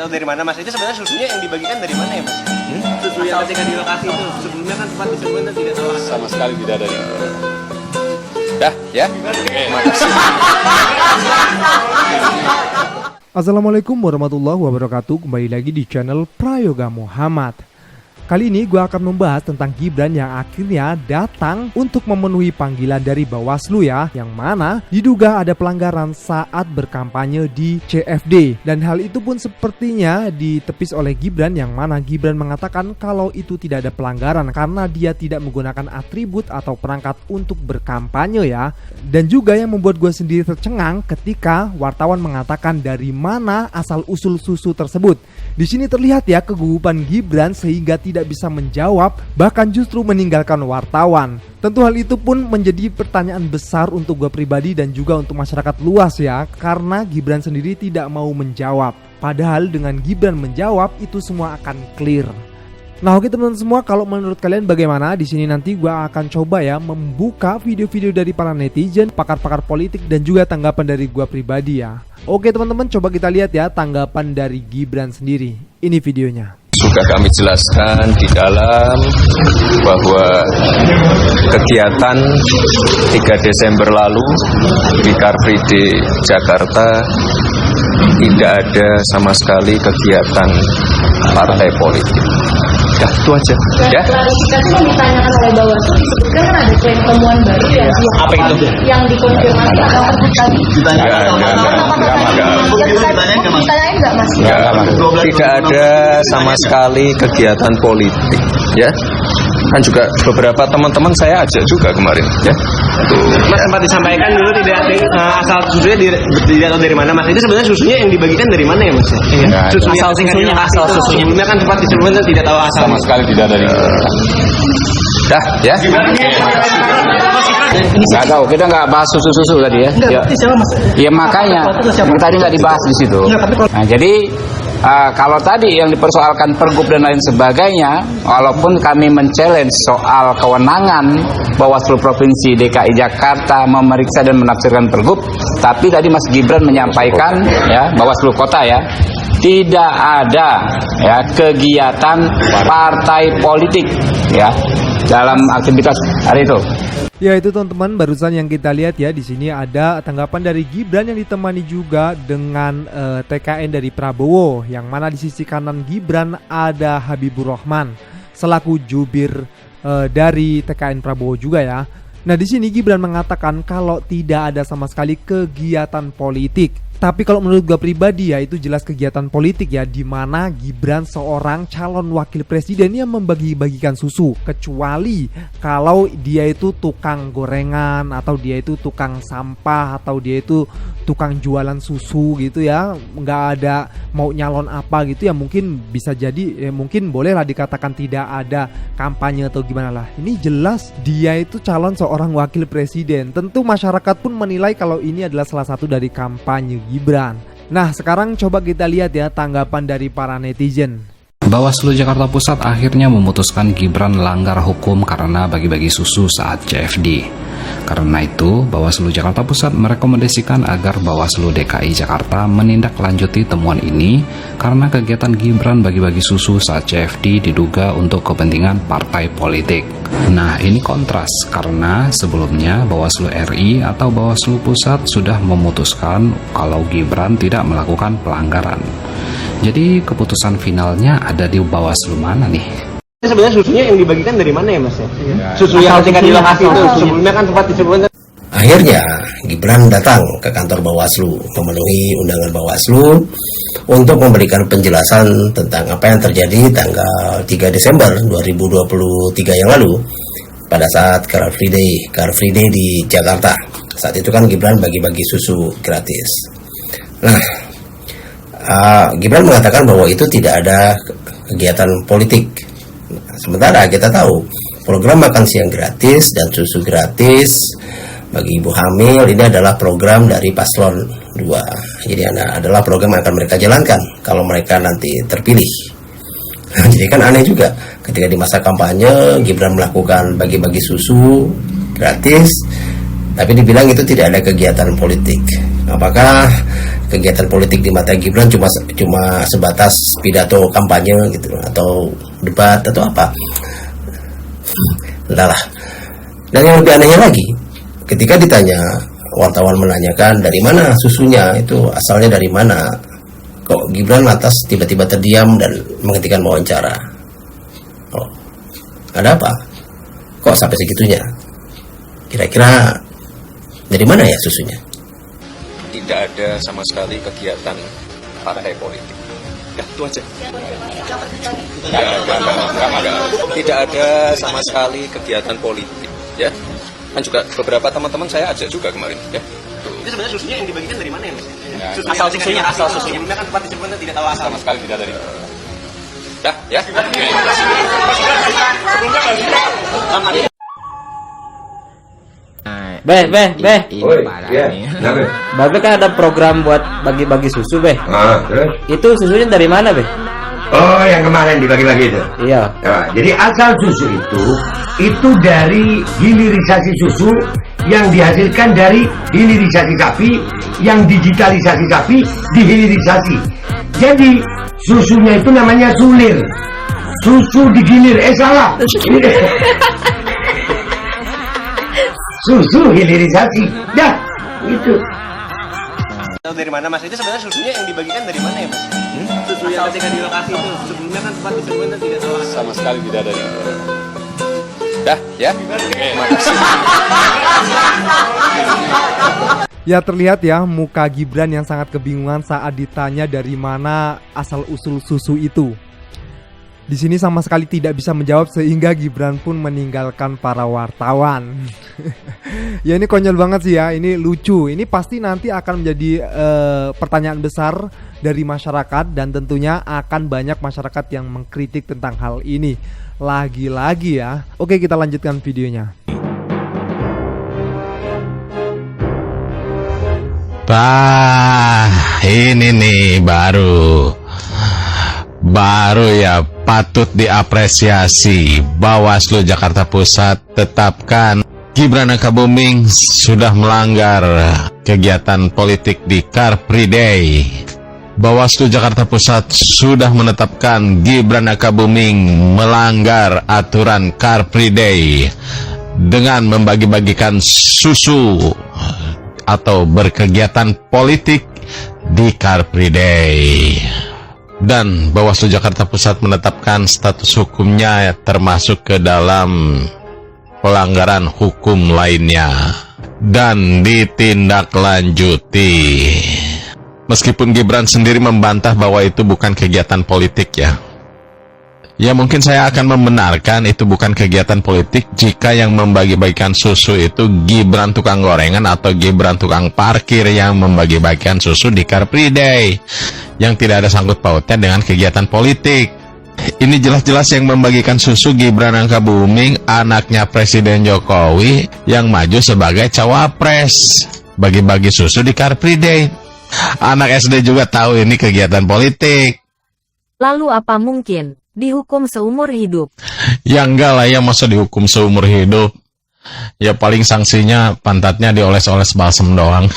Tahu dari mana Mas? Itu sebenarnya susunya yang dibagikan dari mana ya Mas? Susu yang ketika di lokasi itu sebelumnya kan sempat disebutkan tidak tahu sama sekali tidak ada. Dah ya. Makasih. Assalamualaikum warahmatullahi wabarakatuh. Kembali lagi di channel Prayoga Muhammad. Kali ini gue akan membahas tentang Gibran yang akhirnya datang untuk memenuhi panggilan dari Bawaslu ya, yang mana diduga ada pelanggaran saat berkampanye di CFD. Dan hal itu pun sepertinya ditepis oleh Gibran, yang mana Gibran mengatakan kalau itu tidak ada pelanggaran karena dia tidak menggunakan atribut atau perangkat untuk berkampanye ya. Dan juga yang membuat gue sendiri tercengang ketika wartawan mengatakan dari mana asal usul susu tersebut. Di sini terlihat ya kegugupan Gibran sehingga tidak bisa menjawab, bahkan justru meninggalkan wartawan. Tentu hal itu pun menjadi pertanyaan besar untuk gue pribadi dan juga untuk masyarakat luas ya, karena Gibran sendiri tidak mau menjawab. Padahal dengan Gibran menjawab itu semua akan clear. Nah oke teman-teman semua, kalau menurut kalian bagaimana? Di sini nanti gue akan coba ya membuka video-video dari para netizen, pakar-pakar politik dan juga tanggapan dari gue pribadi ya. Oke teman-teman, coba kita lihat ya tanggapan dari Gibran sendiri. Ini videonya. Sudah kami jelaskan di dalam bahwa kegiatan 3 Desember lalu di Car Free Day Jakarta tidak ada sama sekali kegiatan partai politik. Ya, itu aja. Ya. Klarifikasi yang ditanyakan oleh Bawaslu disebutkan kan ada klaim temuan baru ya. Apa itu? Yang dikonfirmasi atau tadi. Ditanyain nggak Mas? Tidak ada sama sekali kegiatan politik. Ya. Kan juga beberapa teman-teman saya ajak juga kemarin. Ya. Mas sempat disampaikan dulu tidak asal susunya tidak tahu dari mana Mas. Itu sebenarnya susunya yang dibagikan dari mana ya Mas? Susu asal susunya, asal susunya. Sebelumnya kan sempat disebutkan tidak tahu asal. Sama sekali tidak ada. Dah ya. Nggak tahu, kita nggak bahas susu-susu tadi ya. Ya makanya tadi nggak dibahas di situ. Nah, jadi kalau tadi yang dipersoalkan pergub dan lain sebagainya, walaupun kami men-challenge soal kewenangan Bawaslu Provinsi DKI Jakarta memeriksa dan menafsirkan pergub, tapi tadi Mas Gibran menyampaikan ya, Bawaslu Kota ya, tidak ada ya kegiatan partai politik ya dalam aktivitas hari itu. Ya itu teman-teman, barusan yang kita lihat ya, di sini ada tanggapan dari Gibran yang ditemani juga dengan TKN dari Prabowo, yang mana di sisi kanan Gibran ada Habibur Rahman selaku jubir dari TKN Prabowo juga ya. Nah di sini Gibran mengatakan kalau tidak ada sama sekali kegiatan politik. Tapi kalau menurut gue pribadi ya itu jelas kegiatan politik ya, di mana Gibran seorang calon wakil presiden yang membagi-bagikan susu. Kecuali kalau dia itu tukang gorengan, atau dia itu tukang sampah, atau dia itu tukang jualan susu gitu ya, nggak ada mau nyalon apa gitu ya, mungkin bisa jadi ya, mungkin bolehlah dikatakan tidak ada kampanye atau gimana lah. Ini jelas dia itu calon seorang wakil presiden. Tentu masyarakat pun menilai kalau ini adalah salah satu dari kampanye Gibran. Nah sekarang coba kita lihat ya tanggapan dari para netizen. Bawaslu Jakarta Pusat akhirnya memutuskan Gibran langgar hukum karena bagi-bagi susu saat CFD. Karena itu, Bawaslu Jakarta Pusat merekomendasikan agar Bawaslu DKI Jakarta menindaklanjuti temuan ini karena kegiatan Gibran bagi-bagi susu saat CFD diduga untuk kepentingan partai politik. Nah, ini kontras karena sebelumnya Bawaslu RI atau Bawaslu Pusat sudah memutuskan kalau Gibran tidak melakukan pelanggaran. Jadi keputusan finalnya ada di Bawaslu mana nih? Sebenarnya susunya yang dibagikan dari mana ya Mas? Susu yang ketika di lokasi itu sebelumnya kan sempat disebutkan. Akhirnya Gibran datang ke kantor Bawaslu, memenuhi undangan Bawaslu untuk memberikan penjelasan tentang apa yang terjadi tanggal 3 Desember 2023 yang lalu pada saat Car Free Day di Jakarta. Saat itu kan Gibran bagi-bagi susu gratis. Nah, Gibran mengatakan bahwa itu tidak ada kegiatan politik. Sementara kita tahu program makan siang gratis dan susu gratis bagi ibu hamil ini adalah program dari paslon 2. Jadi adalah program yang akan mereka jalankan kalau mereka nanti terpilih. Jadi kan aneh juga ketika di masa kampanye Gibran melakukan bagi-bagi susu gratis, Tapi dibilang itu tidak ada kegiatan politik. Apakah kegiatan politik di mata Gibran cuma sebatas pidato kampanye gitu, atau debat atau apa? Entahlah. Dan yang lebih anehnya lagi, ketika ditanya, wartawan menanyakan dari mana susunya, itu asalnya dari mana, kok Gibran lantas tiba-tiba terdiam dan menghentikan wawancara. Oh, ada apa? Kok sampai segitunya? Kira-kira dari mana ya susunya? Tidak ada sama sekali kegiatan partai politik. Ya, itu aja. Tidak ada sama sekali kegiatan politik. Ya, kan juga beberapa teman-teman saya ajak juga kemarin. Ya. Itu sebenarnya susunya yang dibagikan dari mana ya Mas? Asal susunya. Sebelumnya kan tempat disebutnya tidak tahu asal. Sama sekali tidak dari. Ya. Beh. Babe kan ada program buat bagi-bagi susu, Beh. Terus? Itu susunya dari mana, Beh? Oh, yang kemarin dibagi-bagi itu. Iya. Nah, jadi asal susu itu dari hilirisasi susu yang dihasilkan dari hilirisasi sapi, yang digitalisasi sapi dihilirisasi. Jadi susunya itu namanya sulir. Susu digilir. Salah. Susu hilirisasi. Dah, itu. Tahu dari mana Mas? Itu sebenarnya susunya yang dibagikan dari mana ya Mas? Susu yang ketika di lokasi itu sebelumnya kan tempat disebutnya tidak tahu asal. Sama sekali tidak dari. Ya. Ya terlihat ya muka Gibran yang sangat kebingungan saat ditanya dari mana asal usul susu itu. Di sini sama sekali tidak bisa menjawab sehingga Gibran pun meninggalkan para wartawan. Ya ini konyol banget sih ya, ini lucu. Ini pasti nanti akan menjadi pertanyaan besar dari masyarakat dan tentunya akan banyak masyarakat yang mengkritik tentang hal ini. Lagi-lagi ya. Oke, kita lanjutkan videonya. Ini nih baru ya patut diapresiasi. Bawaslu Jakarta Pusat tetapkan Gibran Rakabuming sudah melanggar kegiatan politik di Car Free Day. Bawaslu Jakarta Pusat sudah menetapkan Gibran Rakabuming melanggar aturan Car Free Day dengan membagi-bagikan susu atau berkegiatan politik di Car Free Day. Dan Bawaslu Jakarta Pusat menetapkan status hukumnya termasuk ke dalam pelanggaran hukum lainnya dan ditindaklanjuti. Meskipun Gibran sendiri membantah bahwa itu bukan kegiatan politik ya. Ya mungkin saya akan membenarkan itu bukan kegiatan politik jika yang membagi-bagikan susu itu Gibran tukang gorengan atau Gibran tukang parkir yang membagi-bagikan susu di Car Free Day yang tidak ada sangkut pautnya dengan kegiatan politik. Ini jelas-jelas yang membagikan susu Gibran Rakabuming, anaknya Presiden Jokowi yang maju sebagai cawapres, bagi-bagi susu di Car Free Day. Anak SD juga tahu ini kegiatan politik. Lalu apa mungkin dihukum seumur hidup? Ya enggak lah ya, masa dihukum seumur hidup. Ya paling sanksinya pantatnya dioles-oles balsem doang.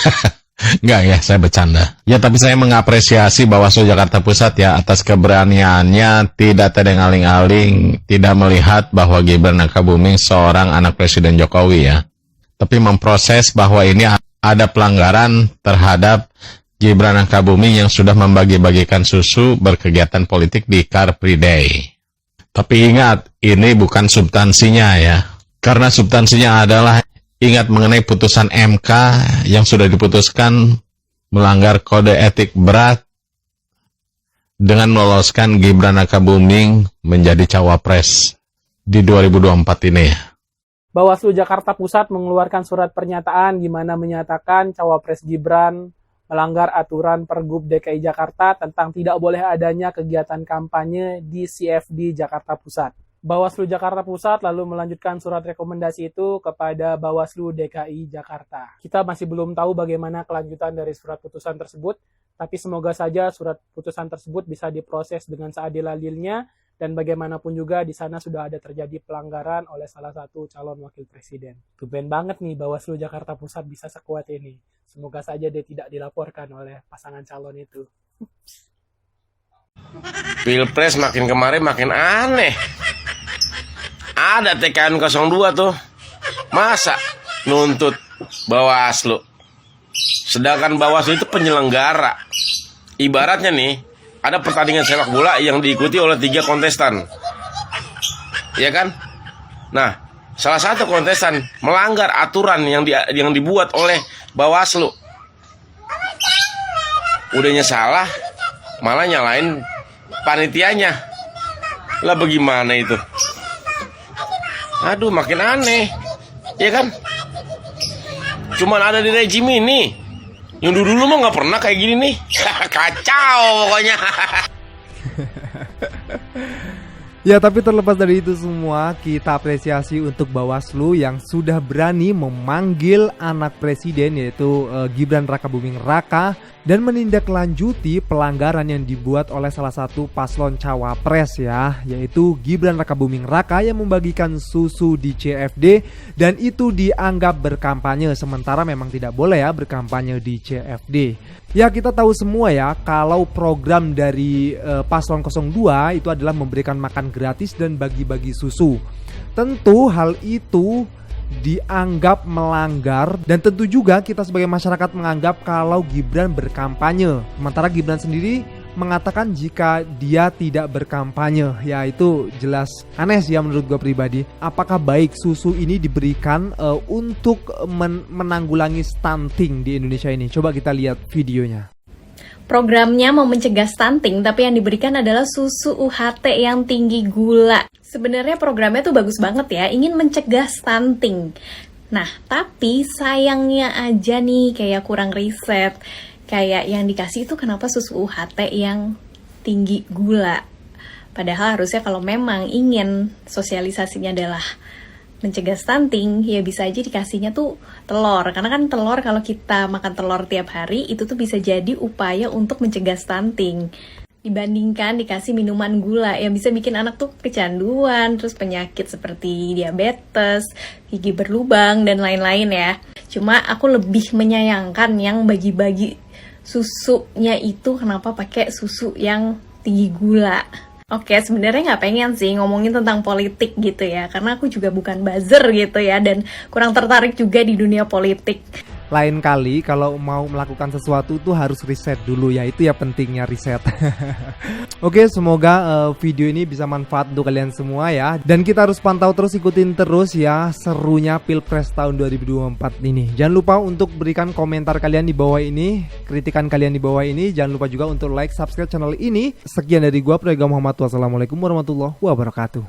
Enggak ya, saya bercanda. Ya tapi saya mengapresiasi Bawaslu Jakarta Pusat ya atas keberaniannya tidak tedeng-aling-aling, tidak melihat bahwa Gibran Rakabuming seorang anak Presiden Jokowi ya. Tapi memproses bahwa ini ada pelanggaran terhadap Gibran Rakabuming yang sudah membagi-bagikan susu berkegiatan politik di Car Free Day. Tapi ingat, ini bukan substansinya ya. Karena substansinya adalah ingat mengenai putusan MK yang sudah diputuskan melanggar kode etik berat dengan meloloskan Gibran Rakabuming menjadi cawapres di 2024 ini ya. Bawaslu Jakarta Pusat mengeluarkan surat pernyataan di mana menyatakan cawapres Gibran melanggar aturan Pergub DKI Jakarta tentang tidak boleh adanya kegiatan kampanye di CFD Jakarta Pusat. Bawaslu Jakarta Pusat lalu melanjutkan surat rekomendasi itu kepada Bawaslu DKI Jakarta. Kita masih belum tahu bagaimana kelanjutan dari surat putusan tersebut, tapi semoga saja surat putusan tersebut bisa diproses dengan seadil-adilnya Dan bagaimanapun juga di sana sudah ada terjadi pelanggaran oleh salah satu calon wakil presiden. Tumben banget nih Bawaslu Jakarta Pusat bisa sekuat ini. Semoga saja dia tidak dilaporkan oleh pasangan calon itu. Pilpres makin kemarin makin aneh. Ada TKN 02 tuh. Masa nuntut Bawaslu? Sedangkan Bawaslu itu penyelenggara. Ibaratnya nih, ada pertandingan sepak bola yang diikuti oleh 3 kontestan. Ya kan? Nah, salah satu kontestan melanggar aturan yang dibuat oleh Bawaslu. Udahnya salah, malah nyalain panitianya. Lah bagaimana itu? Aduh, makin aneh. Ya kan? Cuman ada di rejim ini. Yang dulu mah nggak pernah kayak gini nih. Kacau pokoknya. Ya, tapi terlepas dari itu semua, kita apresiasi untuk Bawaslu yang sudah berani memanggil anak presiden yaitu Gibran Rakabuming Raka dan menindaklanjuti pelanggaran yang dibuat oleh salah satu paslon cawapres ya, yaitu Gibran Rakabuming Raka yang membagikan susu di CFD dan itu dianggap berkampanye, sementara memang tidak boleh ya berkampanye di CFD. Ya, kita tahu semua ya kalau program dari paslon 02 itu adalah memberikan makan gratis dan bagi-bagi susu. Tentu hal itu dianggap melanggar dan tentu juga kita sebagai masyarakat menganggap kalau Gibran berkampanye. Sementara Gibran sendiri mengatakan jika dia tidak berkampanye. Ya, itu jelas aneh sih ya menurut gue pribadi. Apakah baik susu ini diberikan untuk menanggulangi stunting di Indonesia ini? Coba kita lihat videonya. Programnya mau mencegah stunting, tapi yang diberikan adalah susu UHT yang tinggi gula. Sebenarnya programnya tuh bagus banget ya, ingin mencegah stunting. Nah, tapi sayangnya aja nih kayak kurang riset. Kayak yang dikasih itu kenapa susu UHT yang tinggi gula. Padahal harusnya kalau memang ingin sosialisasinya adalah mencegah stunting, ya bisa aja dikasihnya tuh telur. Karena kan telur, kalau kita makan telur tiap hari, itu tuh bisa jadi upaya untuk mencegah stunting. Dibandingkan dikasih minuman gula yang bisa bikin anak tuh kecanduan, terus penyakit seperti diabetes, gigi berlubang, dan lain-lain ya. Cuma aku lebih menyayangkan yang bagi-bagi susunya itu kenapa pakai susu yang tinggi gula. Oke, sebenarnya nggak pengen sih ngomongin tentang politik gitu ya, karena aku juga bukan buzzer gitu ya, dan kurang tertarik juga di dunia politik. Lain kali kalau mau melakukan sesuatu tuh harus riset dulu ya, itu ya pentingnya riset. Oke, semoga video ini bisa manfaat untuk kalian semua ya. Dan kita harus pantau terus, ikutin terus ya serunya Pilpres tahun 2024 ini. Jangan lupa untuk berikan komentar kalian di bawah ini, kritikan kalian di bawah ini. Jangan lupa juga untuk like, subscribe channel ini. Sekian dari gua, Prayoga Muhammad. Wassalamualaikum warahmatullahi wabarakatuh.